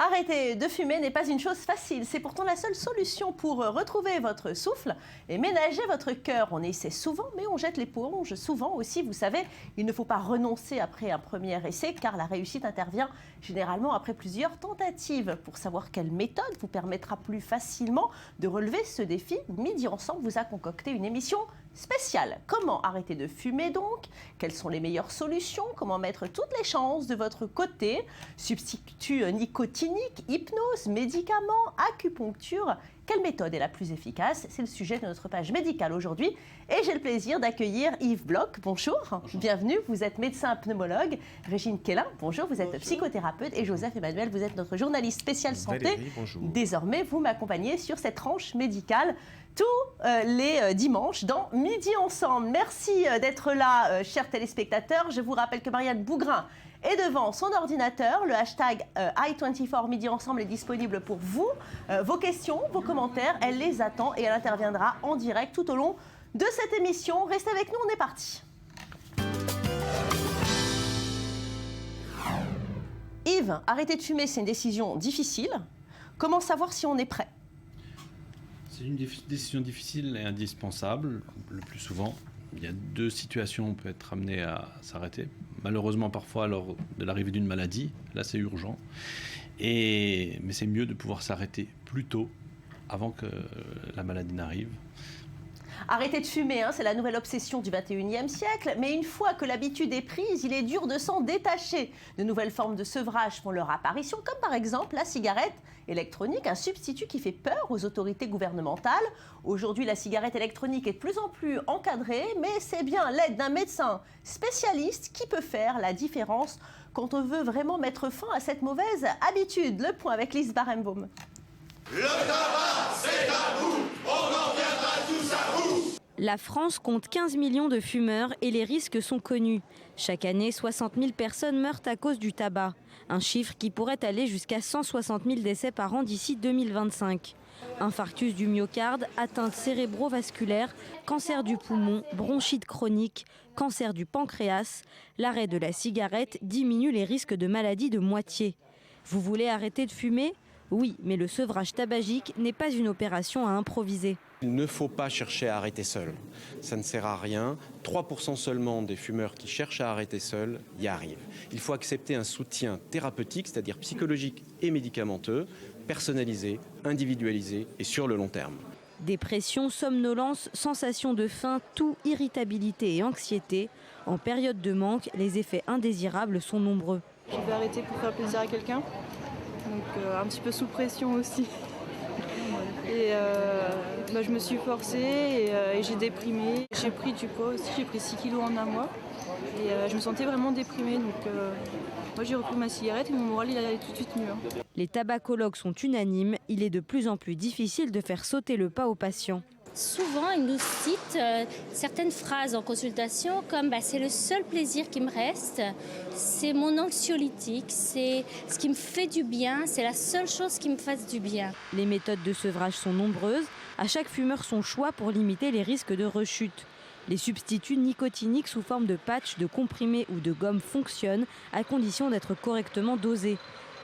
Arrêter de fumer n'est pas une chose facile, c'est pourtant la seule solution pour retrouver votre souffle et ménager votre cœur. On essaie souvent, mais on jette l'éponge souvent aussi. Vous savez, il ne faut pas renoncer après un premier essai, car la réussite intervient généralement après plusieurs tentatives. Pour savoir quelle méthode vous permettra plus facilement de relever ce défi, Midi Ensemble vous a concocté une émission spéciale. Comment arrêter de fumer donc? Quelles sont les meilleures solutions? Comment mettre toutes les chances de votre côté? Substitut nicotinique, hypnose, médicaments, acupuncture. Quelle méthode est la plus efficace? C'est le sujet de notre page médicale aujourd'hui. Et j'ai le plaisir d'accueillir Yves Bloch. Bonjour. Bonjour. Bienvenue. Vous êtes médecin pneumologue. Régine Quélin, bonjour. Vous êtes psychothérapeute. Et Joseph Emmanuel, vous êtes notre journaliste spécial santé. Valérie, bonjour. Désormais, vous m'accompagnez sur cette tranche médicale tous les dimanches dans Midi Ensemble. Merci d'être là, chers téléspectateurs. Je vous rappelle que Marianne Bougrain est devant son ordinateur. Le hashtag i24 Midi Ensemble est disponible pour vous. Vos questions, vos commentaires, elle les attend et elle interviendra en direct tout au long de cette émission. Restez avec nous, on est parti. Yves, arrêter de fumer, c'est une décision difficile. Comment savoir si on est prêt ? C'est une décision difficile et indispensable, le plus souvent. Il y a deux situations où on peut être amené à s'arrêter. Malheureusement, parfois, lors de l'arrivée d'une maladie, là c'est urgent. Mais c'est mieux de pouvoir s'arrêter plus tôt, avant que la maladie n'arrive. Arrêter de fumer, c'est la nouvelle obsession du 21e siècle. Mais une fois que l'habitude est prise, il est dur de s'en détacher. De nouvelles formes de sevrage font leur apparition, comme par exemple la cigarette électronique, un substitut qui fait peur aux autorités gouvernementales. Aujourd'hui, la cigarette électronique est de plus en plus encadrée, mais c'est bien l'aide d'un médecin spécialiste qui peut faire la différence quand on veut vraiment mettre fin à cette mauvaise habitude. Le point avec Lise Barenbaum. Le tabac, c'est à vous, on en viendra tous à vous. La France compte 15 millions de fumeurs et les risques sont connus. Chaque année, 60 000 personnes meurent à cause du tabac. Un chiffre qui pourrait aller jusqu'à 160 000 décès par an d'ici 2025. Infarctus du myocarde, atteinte cérébrovasculaire, cancer du poumon, bronchite chronique, cancer du pancréas. L'arrêt de la cigarette diminue les risques de maladies de moitié. Vous voulez arrêter de fumer ? Oui, mais le sevrage tabagique n'est pas une opération à improviser. Il ne faut pas chercher à arrêter seul. Ça ne sert à rien. 3% seulement des fumeurs qui cherchent à arrêter seuls y arrivent. Il faut accepter un soutien thérapeutique, c'est-à-dire psychologique et médicamenteux, personnalisé, individualisé et sur le long terme. Dépression, somnolence, sensation de faim, toux, irritabilité et anxiété. En période de manque, les effets indésirables sont nombreux. Je vais arrêter pour faire plaisir à quelqu'un. Donc un petit peu sous pression aussi. Et je me suis forcée et j'ai déprimé. J'ai pris du poids aussi, j'ai pris 6 kilos en un mois. Et je me sentais vraiment déprimée. Donc moi j'ai repris ma cigarette et mon moral il allait tout de suite mieux. Les tabacologues sont unanimes, il est de plus en plus difficile de faire sauter le pas aux patients. Souvent, ils nous citent certaines phrases en consultation comme c'est le seul plaisir qui me reste, c'est mon anxiolytique, c'est ce qui me fait du bien, c'est la seule chose qui me fasse du bien. Les méthodes de sevrage sont nombreuses, à chaque fumeur son choix pour limiter les risques de rechute. Les substituts nicotiniques sous forme de patch, de comprimés ou de gomme fonctionnent à condition d'être correctement dosés.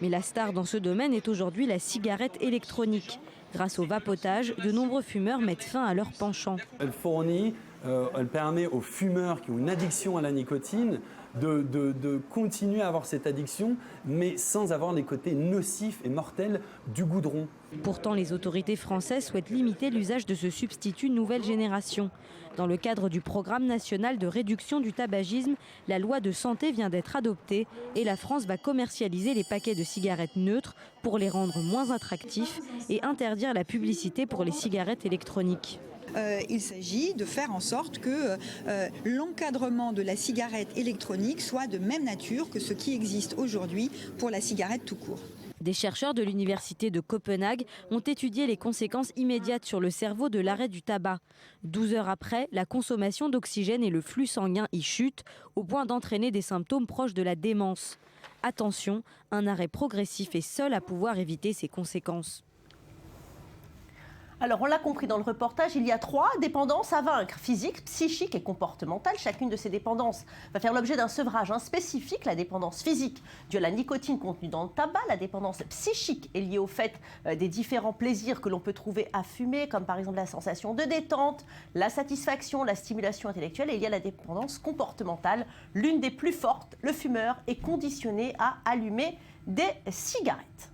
Mais la star dans ce domaine est aujourd'hui la cigarette électronique. Grâce au vapotage, de nombreux fumeurs mettent fin à leur penchant. Elle permet aux fumeurs qui ont une addiction à la nicotine de continuer à avoir cette addiction, mais sans avoir les côtés nocifs et mortels du goudron. Pourtant, les autorités françaises souhaitent limiter l'usage de ce substitut nouvelle génération. Dans le cadre du programme national de réduction du tabagisme, la loi de santé vient d'être adoptée et la France va commercialiser les paquets de cigarettes neutres pour les rendre moins attractifs et interdire la publicité pour les cigarettes électroniques. Il s'agit de faire en sorte que l'encadrement de la cigarette électronique soit de même nature que ce qui existe aujourd'hui pour la cigarette tout court. Des chercheurs de l'université de Copenhague ont étudié les conséquences immédiates sur le cerveau de l'arrêt du tabac. 12 heures après, la consommation d'oxygène et le flux sanguin y chutent, au point d'entraîner des symptômes proches de la démence. Attention, un arrêt progressif est seul à pouvoir éviter ces conséquences. Alors, on l'a compris dans le reportage, il y a 3 dépendances à vaincre, physique, psychique et comportementale. Chacune de ces dépendances va faire l'objet d'un sevrage spécifique. La dépendance physique due à la nicotine contenue dans le tabac. La dépendance psychique est liée au fait des différents plaisirs que l'on peut trouver à fumer, comme par exemple la sensation de détente, la satisfaction, la stimulation intellectuelle. Et il y a la dépendance comportementale, l'une des plus fortes. Le fumeur est conditionné à allumer des cigarettes.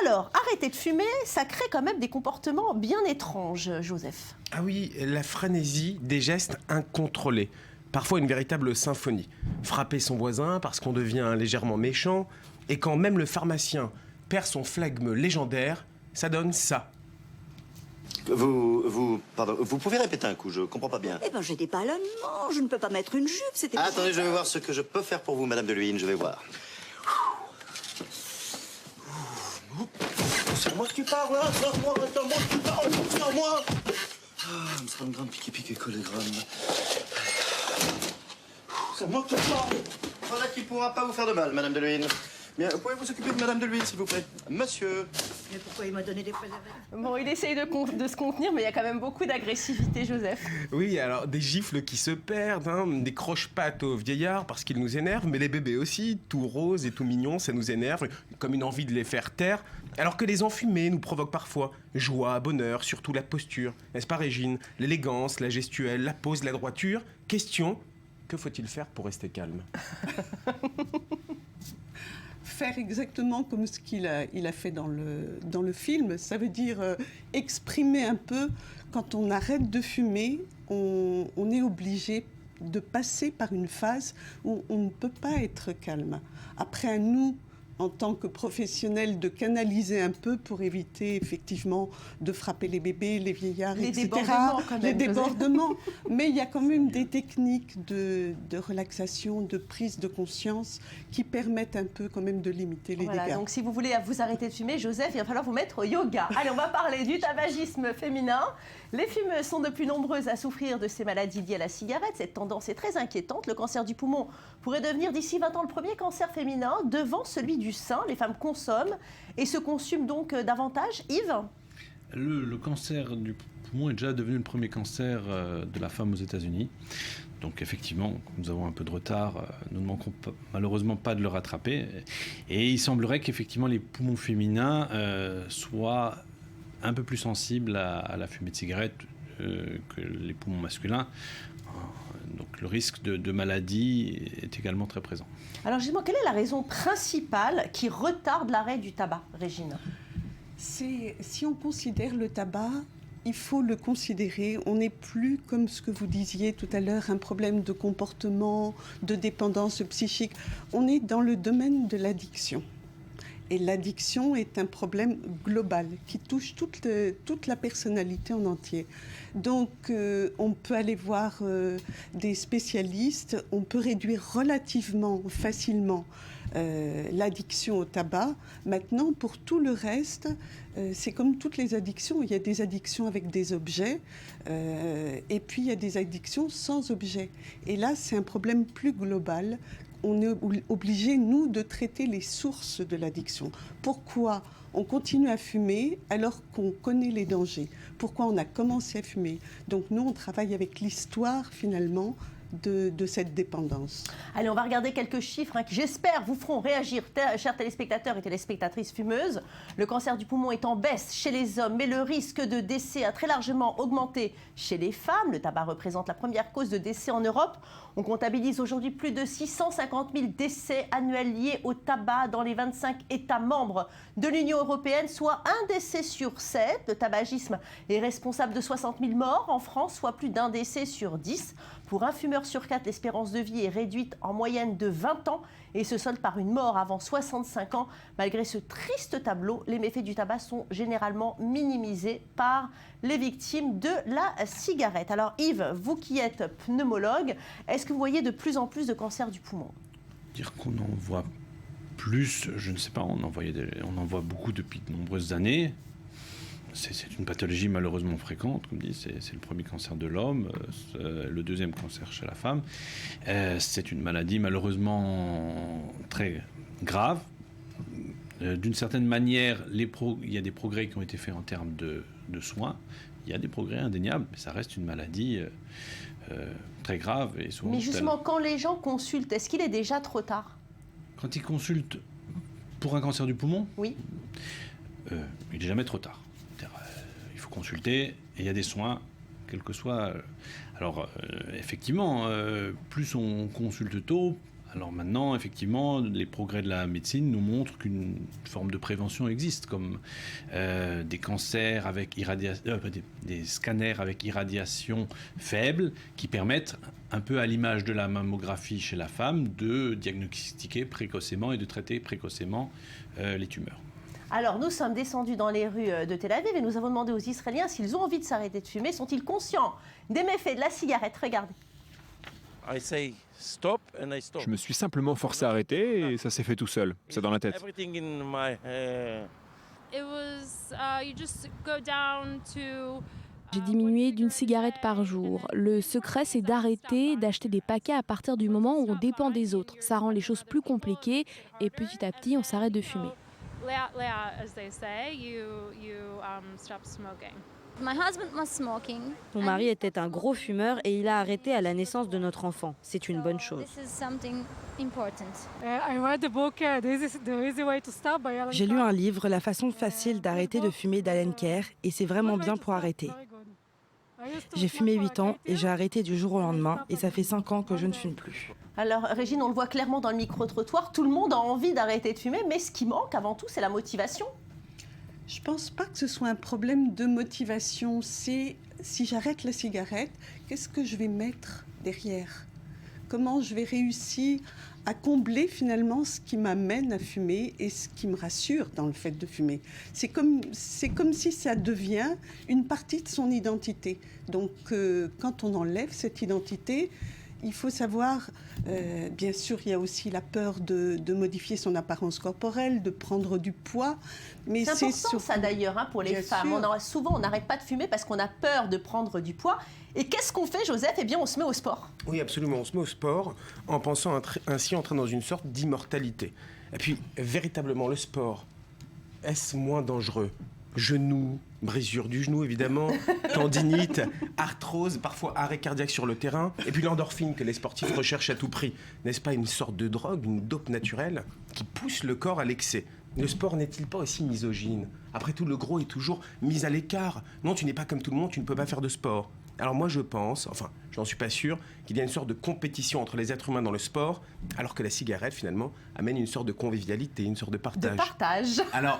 Alors, arrêter de fumer, ça crée quand même des comportements bien étranges, Joseph. Ah oui, la frénésie des gestes incontrôlés. Parfois une véritable symphonie. Frapper son voisin parce qu'on devient légèrement méchant. Et quand même le pharmacien perd son flegme légendaire, ça donne ça. Vous pouvez répéter un coup, je comprends pas bien. Eh ben, j'ai des ballonnements, je ne peux pas mettre une jupe, c'était... Attendez, je vais voir ce que je peux faire pour vous, Madame de Luynes, je vais voir. C'est moi que tu parles, là. C'est moi que tu parles. C'est moi. Ça me grande piqué collégramme. C'est moi que tu parles. Voilà qui pourra pas vous faire de mal, Madame de Luynes. Bien, pouvez vous occuper de Madame de Luynes, s'il vous plaît. Monsieur. Mais pourquoi il m'a donné des préservatifs? Bon, il essaye de se contenir, mais il y a quand même beaucoup d'agressivité, Joseph. Oui, alors des gifles qui se perdent, hein, des croche-pattes aux vieillards parce qu'ils nous énervent, mais les bébés aussi, tout roses et tout mignons, ça nous énerve, comme une envie de les faire taire. Alors que les enfumés nous provoquent parfois joie, bonheur, surtout la posture. N'est-ce pas, Régine? L'élégance, la gestuelle, la pose, la droiture. Question, que faut-il faire pour rester calme? Faire exactement comme ce qu'il a fait dans le film. Ça veut dire exprimer un peu, quand on arrête de fumer, on est obligé de passer par une phase où on ne peut pas être calme. Après, à nous, en tant que professionnels, de canaliser un peu pour éviter effectivement de frapper les bébés, les vieillards, etc. Les débordements. Mais il y a quand même des techniques de relaxation, de prise de conscience qui permettent un peu quand même de limiter les dégâts. Donc si vous voulez vous arrêter de fumer, Joseph, il va falloir vous mettre au yoga. Allez, on va parler du tabagisme féminin. Les fumeuses sont de plus nombreuses à souffrir de ces maladies liées à la cigarette. Cette tendance est très inquiétante. Le cancer du poumon pourrait devenir d'ici 20 ans le premier cancer féminin devant celui du sein. Les femmes consomment et se consument donc davantage. Yves ? Le cancer du poumon est déjà devenu le premier cancer de la femme aux États-Unis. Donc effectivement, nous avons un peu de retard. Nous ne manquons malheureusement pas de le rattraper. Et il semblerait qu'effectivement les poumons féminins soient un peu plus sensibles à la fumée de cigarette que les poumons masculins. Donc le risque de maladie est également très présent. Alors justement, quelle est la raison principale qui retarde l'arrêt du tabac, Régine ? Si on considère le tabac, il faut le considérer. On n'est plus, comme ce que vous disiez tout à l'heure, un problème de comportement, de dépendance psychique. On est dans le domaine de l'addiction. Et l'addiction est un problème global qui touche toute la personnalité en entier. Donc, on peut aller voir des spécialistes, on peut réduire relativement facilement l'addiction au tabac. Maintenant, pour tout le reste, c'est comme toutes les addictions. Il y a des addictions avec des objets et puis il y a des addictions sans objets. Et là, c'est un problème plus global. On est obligé, nous, de traiter les sources de l'addiction. Pourquoi on continue à fumer alors qu'on connaît les dangers? Pourquoi on a commencé à fumer? Donc nous, on travaille avec l'histoire, finalement, de cette dépendance. Allez, on va regarder quelques chiffres qui, j'espère, vous feront réagir, chers téléspectateurs et téléspectatrices fumeuses. Le cancer du poumon est en baisse chez les hommes, mais le risque de décès a très largement augmenté chez les femmes. Le tabac représente la première cause de décès en Europe. On comptabilise aujourd'hui plus de 650 000 décès annuels liés au tabac dans les 25 États membres de l'Union européenne, soit un décès sur 7. Le tabagisme est responsable de 60 000 morts en France, soit plus d'un décès sur 10. Pour un fumeur sur 4, l'espérance de vie est réduite en moyenne de 20 ans et se solde par une mort avant 65 ans. Malgré ce triste tableau, les méfaits du tabac sont généralement minimisés par les victimes de la cigarette. Alors Yves, vous qui êtes pneumologue, est-ce que vous voyez de plus en plus de cancers du poumon ? Dire qu'on en voit plus, je ne sais pas, on en voit beaucoup depuis de nombreuses années. C'est une pathologie malheureusement fréquente, comme dit, c'est le premier cancer de l'homme, le deuxième cancer chez la femme. C'est une maladie malheureusement très grave. d'une certaine manière, il y a des progrès qui ont été faits en termes de soins. Il y a des progrès indéniables, mais ça reste une maladie très grave. Et souvent, mais justement, quand les gens consultent, est-ce qu'il est déjà trop tard? Quand ils consultent pour un cancer du poumon, oui. Il n'est jamais trop tard. Il faut consulter et il y a des soins, quel que soit. Alors, effectivement, plus on consulte tôt, alors maintenant, effectivement, les progrès de la médecine nous montrent qu'une forme de prévention existe, comme des cancers avec des scanners avec irradiation faible, qui permettent, un peu à l'image de la mammographie chez la femme, de diagnostiquer précocement et de traiter précocement les tumeurs. Alors, nous sommes descendus dans les rues de Tel Aviv et nous avons demandé aux Israéliens s'ils ont envie de s'arrêter de fumer. Sont-ils conscients des méfaits de la cigarette? Regardez. Je me suis simplement forcé à arrêter et ça s'est fait tout seul. C'est dans la tête. J'ai diminué d'une cigarette par jour. Le secret, c'est d'arrêter d'acheter des paquets à partir du moment où on dépend des autres. Ça rend les choses plus compliquées et petit à petit, on s'arrête de fumer. Mon mari était un gros fumeur et il a arrêté à la naissance de notre enfant. C'est une bonne chose. J'ai lu un livre, La façon facile d'arrêter de fumer d'Alan Kerr, et c'est vraiment bien pour arrêter. J'ai fumé 8 ans et j'ai arrêté du jour au lendemain et ça fait 5 ans que je ne fume plus. Alors Régine, on le voit clairement dans le micro-trottoir, tout le monde a envie d'arrêter de fumer, mais ce qui manque avant tout, c'est la motivation. Je ne pense pas que ce soit un problème de motivation. C'est si j'arrête la cigarette, qu'est-ce que je vais mettre derrière? Comment je vais réussir à combler finalement ce qui m'amène à fumer et ce qui me rassure dans le fait de fumer. C'est comme si ça devient une partie de son identité. Donc quand on enlève cette identité, il faut savoir, bien sûr, il y a aussi la peur de modifier son apparence corporelle, de prendre du poids. Mais c'est important ça d'ailleurs pour les femmes. Souvent, on n'arrête pas de fumer parce qu'on a peur de prendre du poids. Et qu'est-ce qu'on fait, Joseph? Eh bien, on se met au sport. Oui, absolument. On se met au sport en pensant ainsi entrer dans une sorte d'immortalité. Et puis, véritablement, le sport, est-ce moins dangereux? Genoux, brisure du genou évidemment, tendinite, arthrose, parfois arrêt cardiaque sur le terrain, et puis l'endorphine que les sportifs recherchent à tout prix. N'est-ce pas une sorte de drogue, une dope naturelle qui pousse le corps à l'excès? Le sport n'est-il pas aussi misogyne? Après tout, le gros est toujours mis à l'écart. Non, tu n'es pas comme tout le monde, tu ne peux pas faire de sport. Alors moi je pense, enfin j'en suis pas sûr, qu'il y a une sorte de compétition entre les êtres humains dans le sport, alors que la cigarette finalement amène une sorte de convivialité, une sorte de partage. De partage. Alors,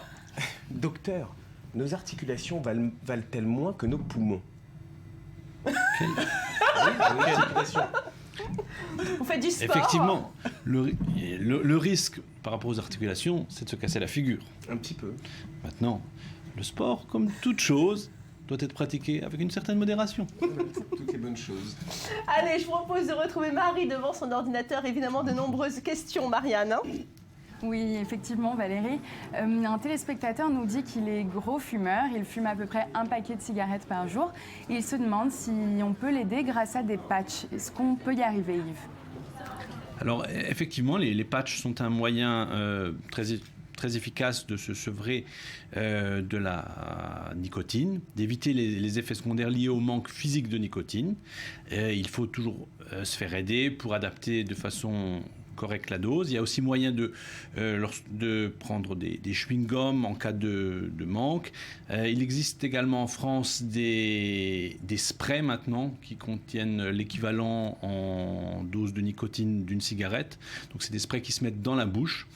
docteur, nos articulations valent-elles moins que nos poumons? Vous faites du sport. Effectivement, le risque par rapport aux articulations, c'est de se casser la figure. Un petit peu. Maintenant, le sport, comme toute chose, doit être pratiqué avec une certaine modération. Toutes les bonnes choses. Allez, je vous propose de retrouver Marie devant son ordinateur. Évidemment, de nombreuses questions, Marianne. Oui, effectivement, Valérie. Un téléspectateur nous dit qu'il est gros fumeur. Il fume à peu près un paquet de cigarettes par jour. Il se demande si on peut l'aider grâce à des patchs. Est-ce qu'on peut y arriver, Yves? Alors, effectivement, les patchs sont un moyen très efficace de se sevrer de la nicotine, d'éviter les effets secondaires liés au manque physique de nicotine. Il faut toujours se faire aider pour adapter de façon correcte la dose. Il y a aussi moyen de prendre des chewing-gums en cas de manque. Il existe également en France des sprays maintenant qui contiennent l'équivalent en dose de nicotine d'une cigarette. Donc c'est des sprays qui se mettent dans la bouche,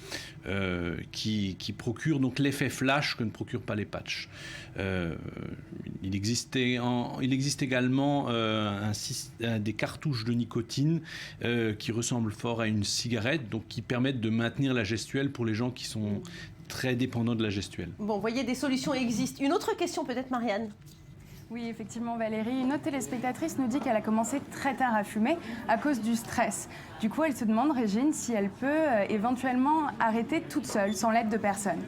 qui procurent donc l'effet flash que ne procurent pas les patchs. Il existe également des cartouches de nicotine qui ressemblent fort à une cigarette, donc qui permettent de maintenir la gestuelle pour les gens qui sont très dépendants de la gestuelle. Bon, vous voyez, des solutions existent. Une autre question peut-être, Marianne? Oui, effectivement, Valérie. Une autre téléspectatrice nous dit qu'elle a commencé très tard à fumer à cause du stress. Du coup, elle se demande, Régine, si elle peut éventuellement arrêter toute seule, sans l'aide de personne.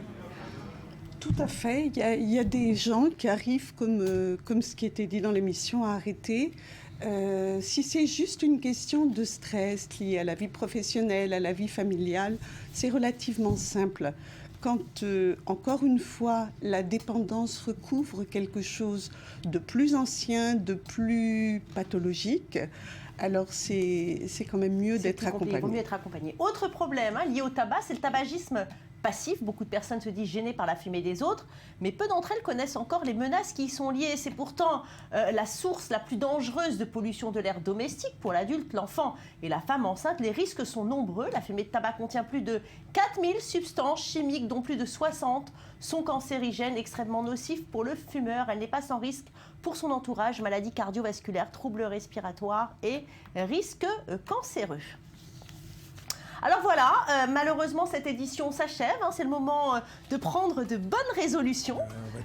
Tout à fait. Il y a des gens qui arrivent, comme ce qui était dit dans l'émission, à arrêter. Si c'est juste une question de stress liée à la vie professionnelle, à la vie familiale, c'est relativement simple. quand, encore une fois, la dépendance recouvre quelque chose de plus ancien, de plus pathologique, alors c'est quand même mieux d'être accompagné. Il vaut mieux être accompagné. Autre problème lié au tabac, c'est le tabagisme passif. Beaucoup de personnes se disent gênées par la fumée des autres, mais peu d'entre elles connaissent encore les menaces qui y sont liées. C'est pourtant la source la plus dangereuse de pollution de l'air domestique pour l'adulte, l'enfant et la femme enceinte. Les risques sont nombreux. La fumée de tabac contient plus de 4000 substances chimiques, dont plus de 60 sont cancérigènes, extrêmement nocifs pour le fumeur. Elle n'est pas sans risque pour son entourage, maladies cardiovasculaires, troubles respiratoires et risques cancéreux. Alors voilà, malheureusement cette édition s'achève, c'est le moment de prendre de bonnes résolutions.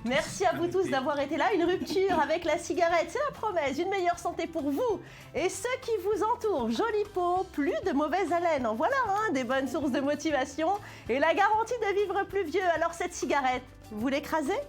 Merci à vous tous d'avoir été là. Une rupture avec la cigarette, c'est la promesse d'une meilleure santé pour vous et ceux qui vous entourent. Jolie peau, plus de mauvaise haleine, en voilà des bonnes sources de motivation et la garantie de vivre plus vieux. Alors cette cigarette, vous l'écrasez ?